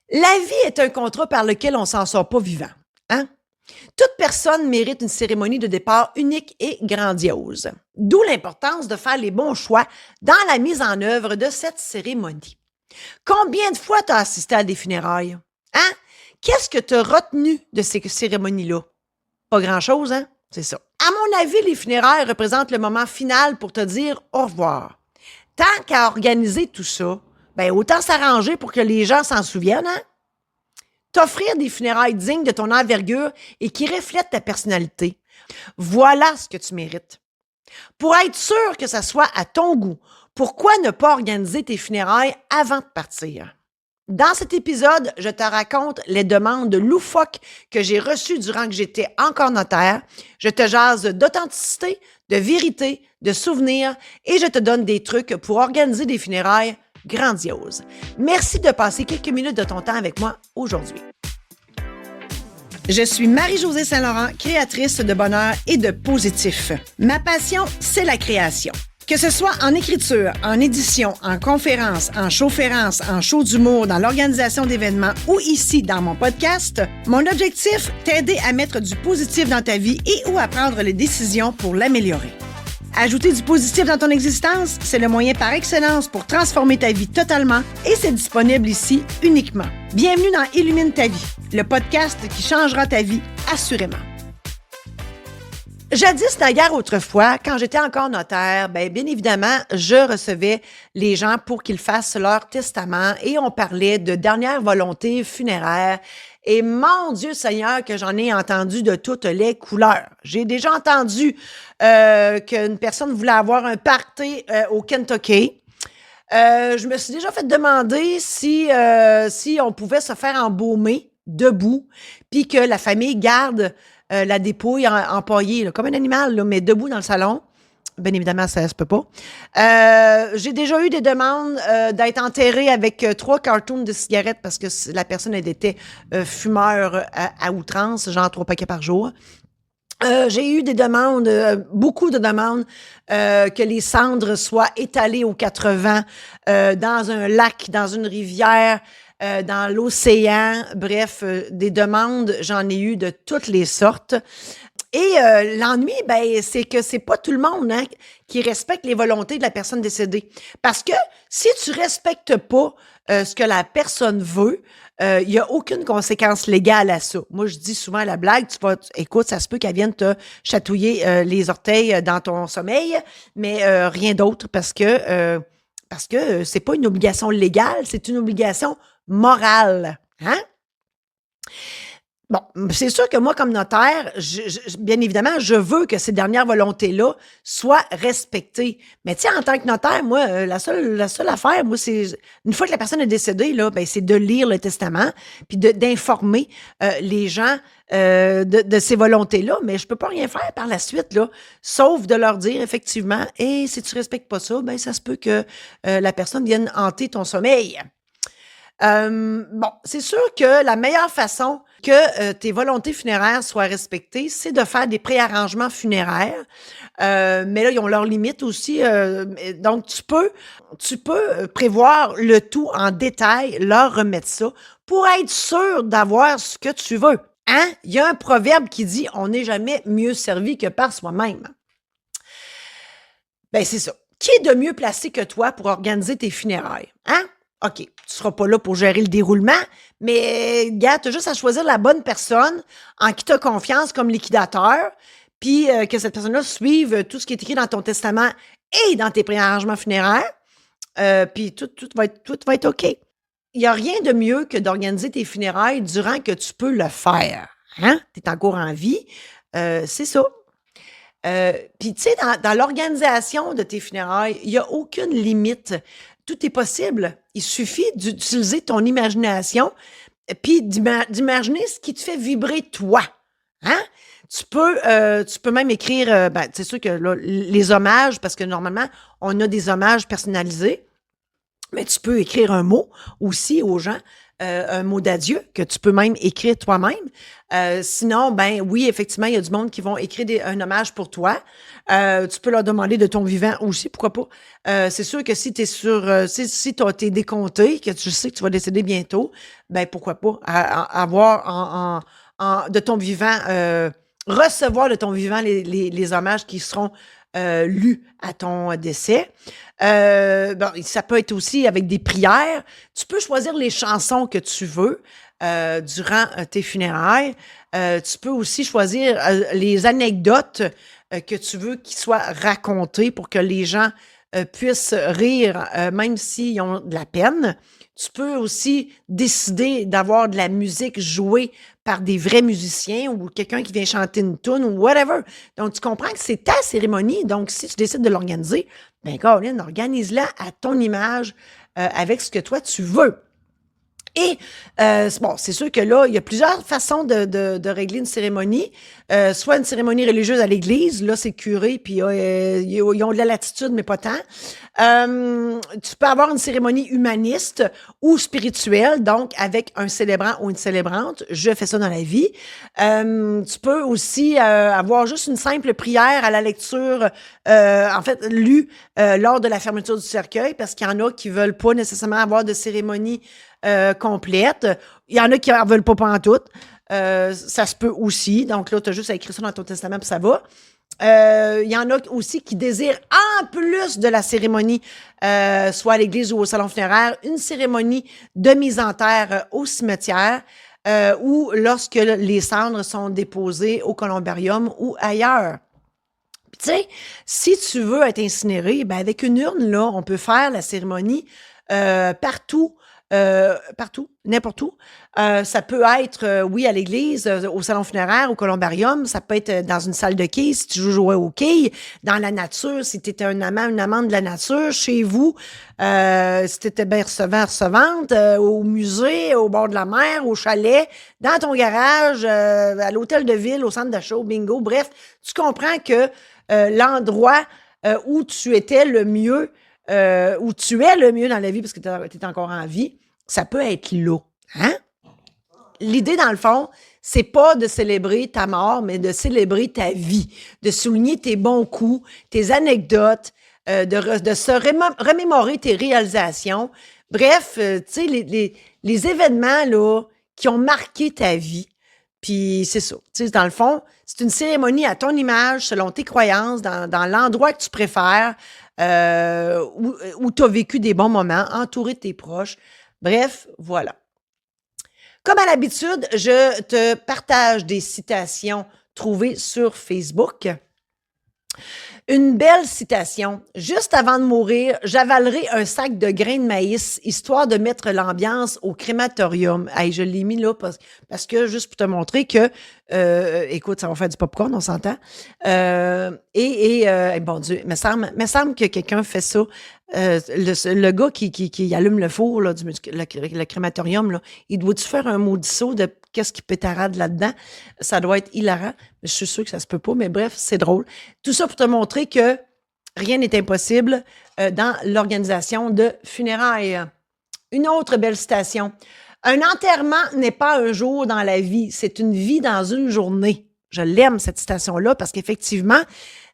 La vie est un contrat par lequel on s'en sort pas vivant, hein? Toute personne mérite une cérémonie de départ unique et grandiose. D'où l'importance de faire les bons choix dans la mise en œuvre de cette cérémonie. Combien de fois tu as assisté à des funérailles? Hein? Qu'est-ce que tu as retenu de ces cérémonies-là? Pas grand-chose, hein? C'est ça. À mon avis, les funérailles représentent le moment final pour te dire au revoir. Tant qu'à organiser tout ça, ben autant s'arranger pour que les gens s'en souviennent, hein? T'offrir des funérailles dignes de ton envergure et qui reflètent ta personnalité. Voilà ce que tu mérites. Pour être sûr que ça soit à ton goût, pourquoi ne pas organiser tes funérailles avant de partir? Dans cet épisode, je te raconte les demandes loufoques que j'ai reçues durant que j'étais encore notaire. Je te jase d'authenticité, de vérité, de souvenirs et je te donne des trucs pour organiser des funérailles grandioses. Merci de passer quelques minutes de ton temps avec moi aujourd'hui. Je suis Marie-Josée Saint-Laurent, créatrice de bonheur et de positif. Ma passion, c'est la création. Que ce soit en écriture, en édition, en conférence, en showférence, en show d'humour, dans l'organisation d'événements ou ici dans mon podcast, mon objectif, t'aider à mettre du positif dans ta vie et ou à prendre les décisions pour l'améliorer. Ajouter du positif dans ton existence, c'est le moyen par excellence pour transformer ta vie totalement et c'est disponible ici uniquement. Bienvenue dans Illumine ta vie, le podcast qui changera ta vie assurément. Jadis, naguère autrefois, quand j'étais encore notaire, bien évidemment, je recevais les gens pour qu'ils fassent leur testament et on parlait de dernière volonté funéraire. Et mon Dieu Seigneur, que j'en ai entendu de toutes les couleurs. J'ai déjà entendu qu'une personne voulait avoir un party au Kentucky. Je me suis déjà fait demander si on pouvait se faire embaumer debout, puis que la famille garde la dépouille empaillée, là, comme un animal, là, mais debout dans le salon. Bien évidemment, ça se peut pas. J'ai déjà eu des demandes d'être enterrée avec 3 cartons de cigarettes parce que la personne, elle était fumeur à outrance, genre 3 paquets par jour. J'ai eu des demandes, beaucoup de demandes, que les cendres soient étalées aux 80 dans un lac, dans une rivière, dans l'océan. Bref, des demandes, j'en ai eu de toutes les sortes. Et l'ennui, ben, c'est que c'est pas tout le monde hein, qui respecte les volontés de la personne décédée. Parce que si tu respectes pas ce que la personne veut, il n'y a aucune conséquence légale à ça. Moi, je dis souvent à la blague, écoute, ça se peut qu'elle vienne te chatouiller les orteils dans ton sommeil, mais rien d'autre parce que c'est pas une obligation légale, c'est une obligation morale. Hein? Bon, c'est sûr que moi, comme notaire, bien évidemment, je veux que ces dernières volontés-là soient respectées. Mais tu sais, en tant que notaire, moi, la seule affaire, moi, c'est une fois que la personne est décédée, là, ben, c'est de lire le testament, puis d'informer les gens de ces volontés-là. Mais je peux pas rien faire par la suite, là, sauf de leur dire effectivement, et si tu respectes pas ça, ben, ça se peut que la personne vienne hanter ton sommeil. Bon, c'est sûr que la meilleure façon que tes volontés funéraires soient respectées, c'est de faire des préarrangements funéraires. Mais là, ils ont leurs limites aussi. Donc, tu peux prévoir le tout en détail, leur remettre ça pour être sûr d'avoir ce que tu veux. Hein? Il y a un proverbe qui dit « On n'est jamais mieux servi que par soi-même ». Ben, c'est ça. Qui est de mieux placé que toi pour organiser tes funérailles? Hein? OK, tu seras pas là pour gérer le déroulement, mais gars, tu as juste à choisir la bonne personne en qui tu as confiance comme liquidateur, puis que cette personne-là suive tout ce qui est écrit dans ton testament et dans tes préarrangements funéraires, puis tout va être OK. Il n'y a rien de mieux que d'organiser tes funérailles durant que tu peux le faire. Hein? Tu es encore en vie, c'est ça. Puis, tu sais, dans l'organisation de tes funérailles, il n'y a aucune limite. Tout est possible. Il suffit d'utiliser ton imagination puis d'imaginer ce qui te fait vibrer toi. Hein? Tu peux même écrire, c'est sûr que là, les hommages, parce que normalement, on a des hommages personnalisés. Mais tu peux écrire un mot aussi aux gens, un mot d'adieu que tu peux même écrire toi-même. Sinon, ben oui, effectivement, il y a du monde qui vont écrire un hommage pour toi. Tu peux leur demander de ton vivant aussi, pourquoi pas. C'est sûr que si tu es sur, si t'es décompté, que tu sais que tu vas décéder bientôt, ben pourquoi pas avoir de ton vivant, recevoir de ton vivant les hommages qui seront lus à ton décès. Bon, ça peut être aussi avec des prières. Tu peux choisir les chansons que tu veux durant tes funérailles. Tu peux aussi choisir les anecdotes que tu veux qui soient racontées pour que les gens puissent rire, même s'ils ont de la peine. Tu peux aussi décider d'avoir de la musique jouée par des vrais musiciens ou quelqu'un qui vient chanter une tune ou whatever. Donc, tu comprends que c'est ta cérémonie. Donc, si tu décides de l'organiser, ben, Caroline, organise-la à ton image avec ce que toi, tu veux. Et bon, c'est sûr que là, il y a plusieurs façons de régler une cérémonie. Soit une cérémonie religieuse à l'église, là, c'est curé, puis ils ont de la latitude, mais pas tant. Tu peux avoir une cérémonie humaniste ou spirituelle, donc avec un célébrant ou une célébrante. Je fais ça dans la vie. Tu peux aussi avoir juste une simple prière à la lecture, en fait, lue lors de la fermeture du cercueil, parce qu'il y en a qui veulent pas nécessairement avoir de cérémonie complète. Il y en a qui n'en veulent pas pantoute. Ça se peut aussi. Donc là, tu as juste à écrire ça dans ton testament, puis ça va. Il y en a aussi qui désirent, en plus de la cérémonie, soit à l'église ou au salon funéraire, une cérémonie de mise en terre au cimetière ou lorsque les cendres sont déposées au columbarium ou ailleurs. Puis, tu sais, si tu veux être incinéré, ben avec une urne, là, on peut faire la cérémonie partout, n'importe où. Ça peut être, oui, à l'église, au salon funéraire, au columbarium. Ça peut être dans une salle de quilles si tu joues au quilles, dans la nature, si tu étais un amant, une amante de la nature, chez vous, si tu étais bien recevante, au musée, au bord de la mer, au chalet, dans ton garage, à l'hôtel de ville, au centre d'achat, au bingo. Bref, tu comprends que l'endroit où tu étais le mieux, où tu es le mieux dans la vie parce que tu es encore en vie, ça peut être là. Hein? L'idée, dans le fond, c'est pas de célébrer ta mort, mais de célébrer ta vie, de souligner tes bons coups, tes anecdotes, de se remémorer tes réalisations. Bref, tu sais, les événements là, qui ont marqué ta vie. Puis c'est ça. Tu sais, dans le fond, c'est une cérémonie à ton image, selon tes croyances, dans l'endroit que tu préfères, où tu as vécu des bons moments, entouré de tes proches. Bref, voilà. Comme à l'habitude, je te partage des citations trouvées sur Facebook. Une belle citation. Juste avant de mourir, j'avalerai un sac de grains de maïs, histoire de mettre l'ambiance au crématorium. Hey, je l'ai mis là parce que, juste pour te montrer que, écoute, ça va faire du popcorn, on s'entend. Bon Dieu, me semble que quelqu'un fait ça. Le gars qui allume le four, là, le crématorium, là, il doit-tu faire un maudit saut de qu'est-ce qui pétarade là-dedans? Ça doit être hilarant. Je suis sûre que ça se peut pas, mais bref, c'est drôle. Tout ça pour te montrer que rien n'est impossible dans l'organisation de funérailles. Une autre belle citation. Un enterrement n'est pas un jour dans la vie, c'est une vie dans une journée. Je l'aime, cette citation-là, parce qu'effectivement,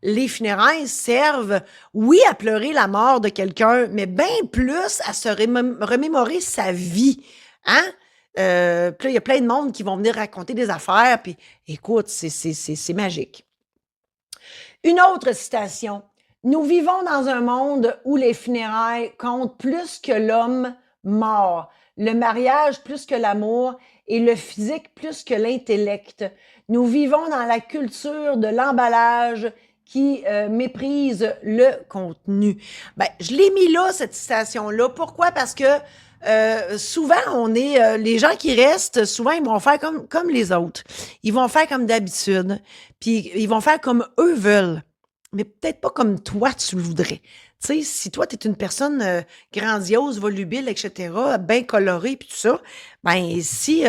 les funérailles servent, oui, à pleurer la mort de quelqu'un, mais bien plus à se remémorer sa vie. Hein? Puis là, il y a plein de monde qui vont venir raconter des affaires, puis écoute, c'est magique. Une autre citation. Nous vivons dans un monde où les funérailles comptent plus que l'homme mort, le mariage plus que l'amour et le physique plus que l'intellect. Nous vivons dans la culture de l'emballage qui méprise le contenu. Ben, je l'ai mis là, cette citation-là. Pourquoi? Parce que souvent, on est les gens qui restent, souvent, ils vont faire comme les autres. Ils vont faire comme d'habitude. Puis, ils vont faire comme eux veulent. Mais peut-être pas comme toi, tu le voudrais. Tu sais, si toi, tu es une personne grandiose, volubile, etc., bien colorée, puis tout ça, ben si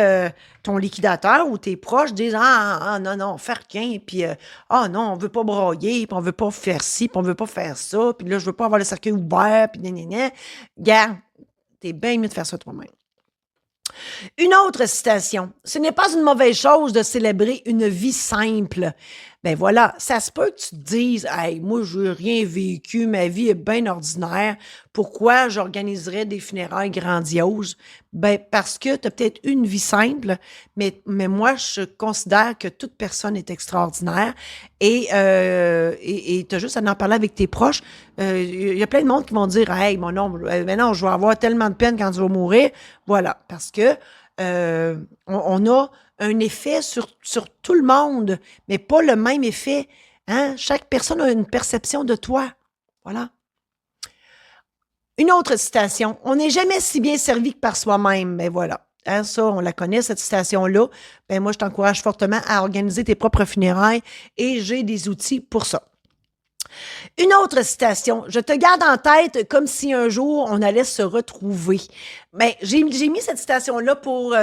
ton liquidateur ou tes proches disent « Ah, non, non, faire rien, puis ah non, on veut pas broyer, puis on veut pas faire ci, puis on veut pas faire ça, puis là, je veux pas avoir le cercueil ouvert, puis gna, gna, gna. » Gars, T'es bien mieux de faire ça toi-même. Une autre citation. Ce n'est pas une mauvaise chose de célébrer une vie simple. Ben voilà, ça se peut que tu te dises, hey, moi, je n'ai rien vécu, ma vie est bien ordinaire. Pourquoi j'organiserais des funérailles grandioses? Ben, parce que tu as peut-être une vie simple, mais moi, je considère que toute personne est extraordinaire et tu as juste à en parler avec tes proches. Il y a plein de monde qui vont dire, hey, mon non, mais non, je vais avoir tellement de peine quand tu vas mourir. Voilà, parce que on a un effet sur tout le monde, mais pas le même effet. Hein? Chaque personne a une perception de toi. Voilà. Une autre citation. On n'est jamais si bien servi que par soi-même. Mais voilà. Hein, ça, on la connaît, cette citation-là. Ben moi, je t'encourage fortement à organiser tes propres funérailles et j'ai des outils pour ça. Une autre citation. Je te garde en tête comme si un jour on allait se retrouver. Mais j'ai mis cette citation-là pour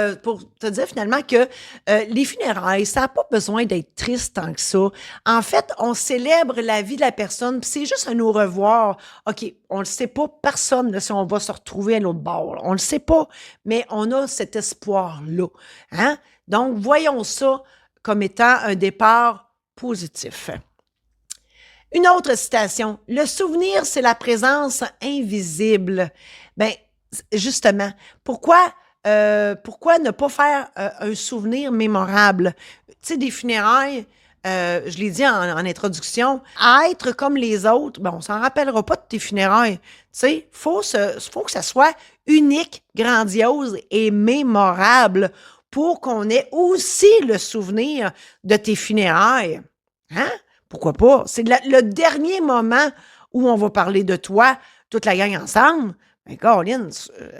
te dire finalement que les funérailles, ça n'a pas besoin d'être triste tant que ça. En fait, on célèbre la vie de la personne, puis c'est juste un au revoir. OK, on le sait pas, personne, là, si on va se retrouver à l'autre bord. Là. On le sait pas, mais on a cet espoir-là. Hein? Donc, voyons ça comme étant un départ positif. Une autre citation. Le souvenir, c'est la présence invisible. Ben, justement, pourquoi ne pas faire un souvenir mémorable? Tu sais, des funérailles, je l'ai dit en introduction, à être comme les autres, ben, on s'en rappellera pas de tes funérailles. Tu sais, faut que ça soit unique, grandiose et mémorable pour qu'on ait aussi le souvenir de tes funérailles. Hein? Pourquoi pas? C'est le dernier moment où on va parler de toi, toute la gang ensemble. Ben, Caroline,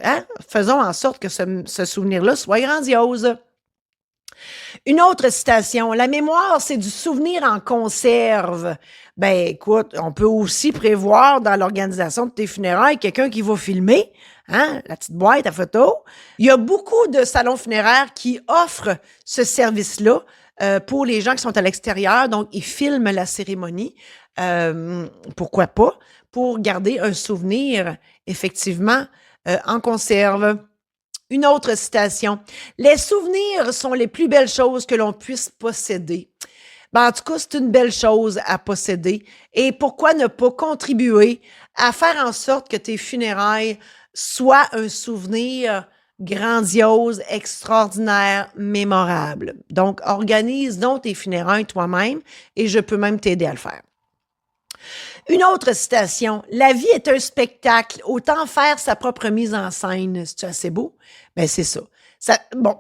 hein? Faisons en sorte que ce souvenir-là soit grandiose. Une autre citation. La mémoire, c'est du souvenir en conserve. Ben, écoute, on peut aussi prévoir dans l'organisation de tes funérailles quelqu'un qui va filmer, hein, la petite boîte à photos. Il y a beaucoup de salons funéraires qui offrent ce service-là. Pour les gens qui sont à l'extérieur, donc ils filment la cérémonie. Pourquoi pas? Pour garder un souvenir, effectivement, en conserve. Une autre citation. Les souvenirs sont les plus belles choses que l'on puisse posséder. Ben, en tout cas, c'est une belle chose à posséder. Et pourquoi ne pas contribuer à faire en sorte que tes funérailles soient un souvenir grandiose, extraordinaire, mémorable. Donc, organise donc tes funérailles toi-même et je peux même t'aider à le faire. Une autre citation. La vie est un spectacle, autant faire sa propre mise en scène. C'est assez beau? Ben, c'est ça.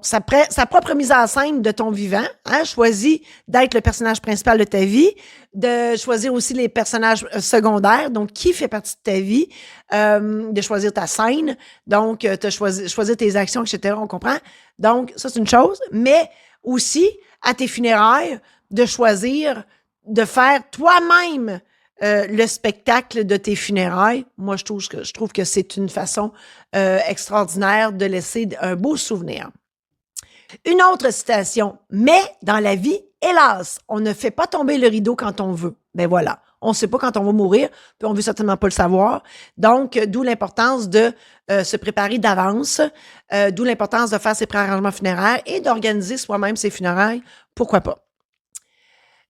Sa propre mise en scène de ton vivant, hein, choisis d'être le personnage principal de ta vie, de choisir aussi les personnages secondaires, donc qui fait partie de ta vie, de choisir ta scène, donc de choisir tes actions, etc., on comprend. Donc, ça, c'est une chose, mais aussi, à tes funérailles, de choisir de faire toi-même le spectacle de tes funérailles. Moi, je trouve que c'est une façon extraordinaire de laisser un beau souvenir. Une autre citation. Mais dans la vie, hélas, on ne fait pas tomber le rideau quand on veut. Ben voilà. On ne sait pas quand on va mourir, puis on ne veut certainement pas le savoir. Donc, d'où l'importance de se préparer d'avance, d'où l'importance de faire ses préarrangements funéraires et d'organiser soi-même ses funérailles. Pourquoi pas?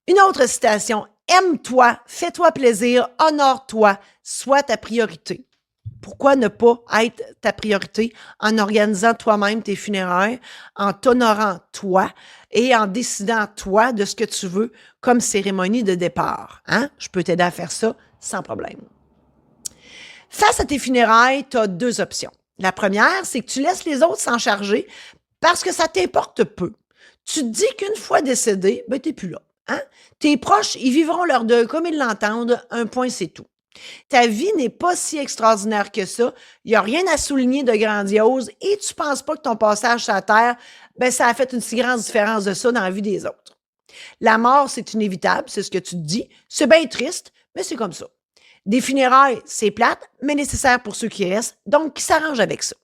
Une autre citation. Aime-toi, fais-toi plaisir, honore-toi, sois ta priorité. Pourquoi ne pas être ta priorité en organisant toi-même tes funérailles, en t'honorant toi et en décidant toi de ce que tu veux comme cérémonie de départ? Hein? Je peux t'aider à faire ça sans problème. Face à tes funérailles, tu as deux options. La première, c'est que tu laisses les autres s'en charger parce que ça t'importe peu. Tu te dis qu'une fois décédé, ben, tu n'es plus là. Hein? Tes proches, ils vivront leur deuil comme ils l'entendent, un point, c'est tout. Ta vie n'est pas si extraordinaire que ça. Il n'y a rien à souligner de grandiose et tu ne penses pas que ton passage sur la Terre, ben, ça a fait une si grande différence de ça dans la vie des autres. La mort, c'est inévitable, c'est ce que tu te dis. C'est bien triste, mais c'est comme ça. Des funérailles, c'est plate, mais nécessaire pour ceux qui restent, donc qui s'arrangent avec ça.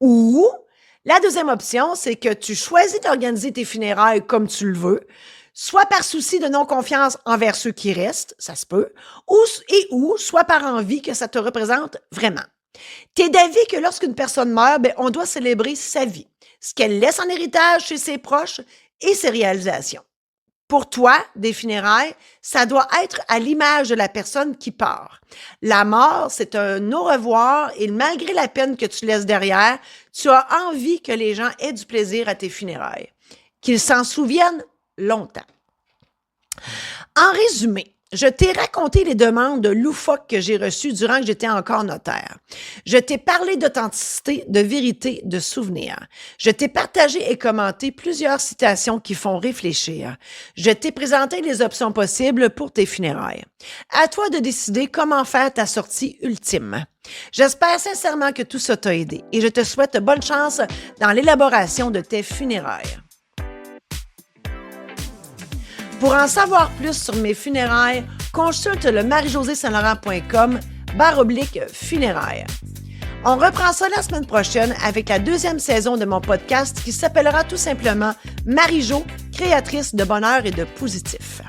Ou, la deuxième option, c'est que tu choisis d'organiser tes funérailles comme tu le veux, soit par souci de non-confiance envers ceux qui restent, ça se peut, ou soit par envie que ça te représente vraiment. T'es d'avis que lorsqu'une personne meurt, on doit célébrer sa vie, ce qu'elle laisse en héritage chez ses proches et ses réalisations. Pour toi, des funérailles, ça doit être à l'image de la personne qui part. La mort, c'est un au revoir et malgré la peine que tu laisses derrière, tu as envie que les gens aient du plaisir à tes funérailles, qu'ils s'en souviennent longtemps. En résumé, je t'ai raconté les demandes loufoques que j'ai reçues durant que j'étais encore notaire. Je t'ai parlé d'authenticité, de vérité, de souvenirs. Je t'ai partagé et commenté plusieurs citations qui font réfléchir. Je t'ai présenté les options possibles pour tes funérailles. À toi de décider comment faire ta sortie ultime. J'espère sincèrement que tout ça t'a aidé et je te souhaite bonne chance dans l'élaboration de tes funérailles. Pour en savoir plus sur mes funérailles, consulte le marijosésaint-laurent.com/funérailles. On reprend ça la semaine prochaine avec la 2e saison de mon podcast qui s'appellera tout simplement Marie-Jo, créatrice de bonheur et de positif.